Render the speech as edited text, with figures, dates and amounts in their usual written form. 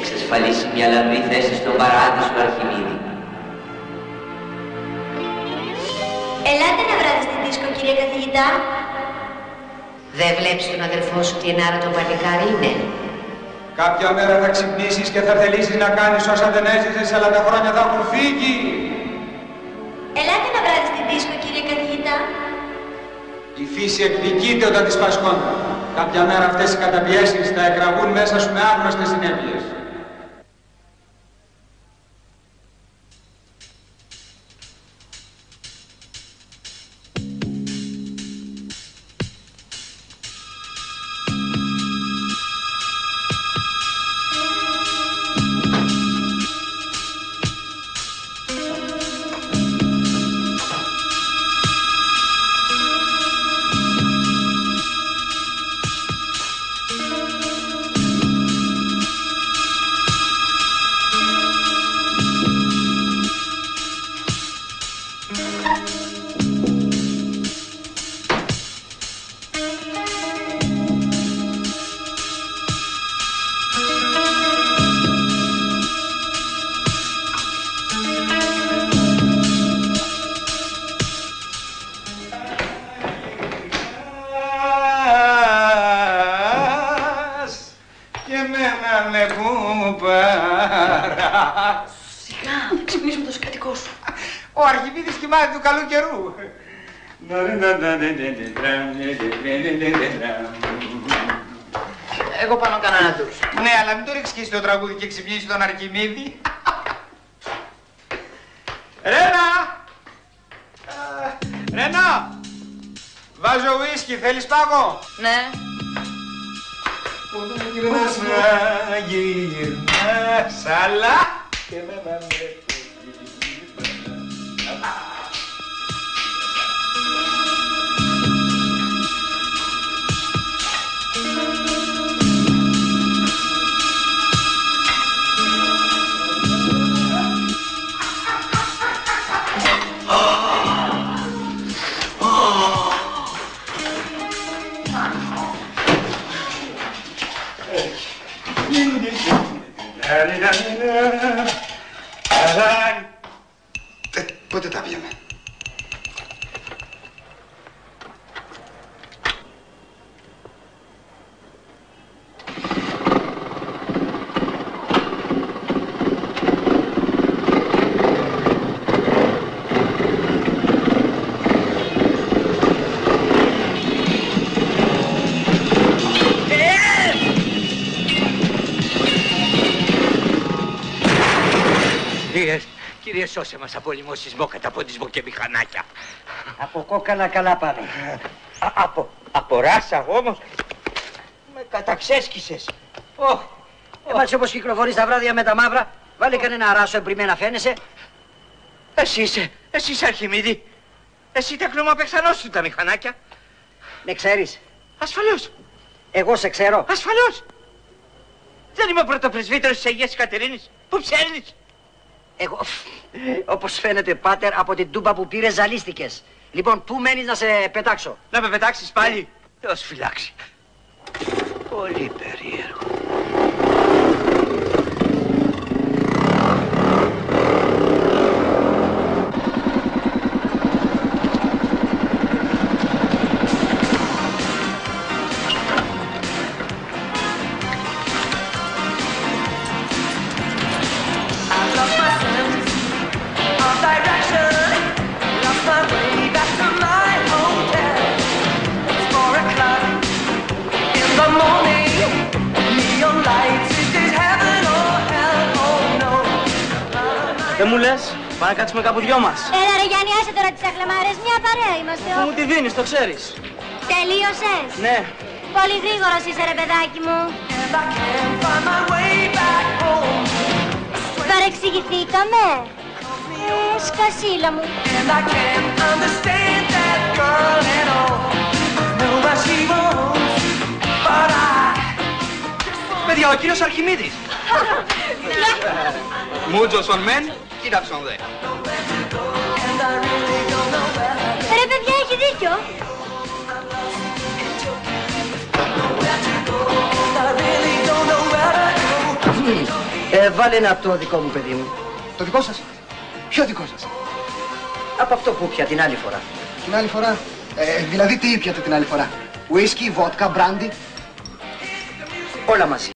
εξασφαλίσει μια λαμπρή θέση στον παράδεισο Αρχιμίδη. Ελάτε ένα βράδυ στην δίσκο, κύριε καθηγητά. Δεν βλέπεις τον αδελφό σου τι ενάρα το παλικάρι είναι? Κάποια μέρα θα ξυπνήσεις και θα θελήσεις να κάνεις όσα δεν έζησες, αλλά τα χρόνια θα έχουν φύγει. Ελάτε ένα βράδυ στην δίσκο, κύριε καθηγητά. Η φύση εκδικείται όταν της πασχώνει. Κάποια μέρα αυτές οι καταπιέσεις θα εκραγούν μέσα σου με άγνωστες συνέπειες. Ο Αρχιμίδης κοιμάται του καλού καιρού. Εγώ πάνω κάνω ένα ντους. Ναι, αλλά μην το ρίξεις το τραγούδι και ξυπνήσει τον Αρχιμίδη. Ρένα! Ρένα! Βάζω ουίσκι, θέλεις πάγο? Ναι. Όταν γυρνάς να γυρνάς, αλλά και εμένα με πότε τα πιάμε? Κύριε, σώσε μας από λιμοσισμό, καταποντισμό και μηχανάκια. Από κόκαλα καλά πάμε. Από ράσα όμως. Με καταξέσκησες. Εμάς όπως κυκλοφορείς τα βράδια με τα μαύρα, βάλε κανένα ράσο εμπριμένα φαίνεσαι. Εσύ είσαι Αρχιμίδη. Εσύ τα κλωμαπεχθανός σου τα μηχανάκια. Με ξέρεις? Ασφαλώς. Εγώ σε ξέρω. Ασφαλώς. Δεν είμαι ο πρωτοπρεσβύτερος της Αγίας Κατερίνης. Πού ψέρνεις? Εγώ, όπως φαίνεται, πάτερ, από την τούμπα που πήρες ζαλίστηκες. Λοιπόν, πού μένεις να σε πετάξω? Να με πετάξεις πάλι? Θεός φυλάξει. Πολύ περίεργο. Δεν μου λες, πάμε να κάτσουμε κάπου δυο μας. Έλα ρε Γιάννη, άσε τώρα τις αχλαμάρες, μια παρέα είμαστε. Αφού μου τη δίνεις, το ξέρεις. Τελείωσες? Ναι. Πολύ γρήγορος είσαι ρε παιδάκι μου. Παρεξηγηθήκαμε. Σκασίλα μου. Παιδιά, ο κύριος Αρχιμίδης. Μούτζος μεν, κοίταξον δε. Ρε παιδιά, έχει δίκιο. Βάλε ένα από το δικό μου, παιδί μου. Το δικό σας? Ποιο δικό σας? Από αυτό που πια την άλλη φορά. Την άλλη φορά? Δηλαδή τι ήπιατε την άλλη φορά? Whisky, βότκα, μπράντι? Όλα μαζί.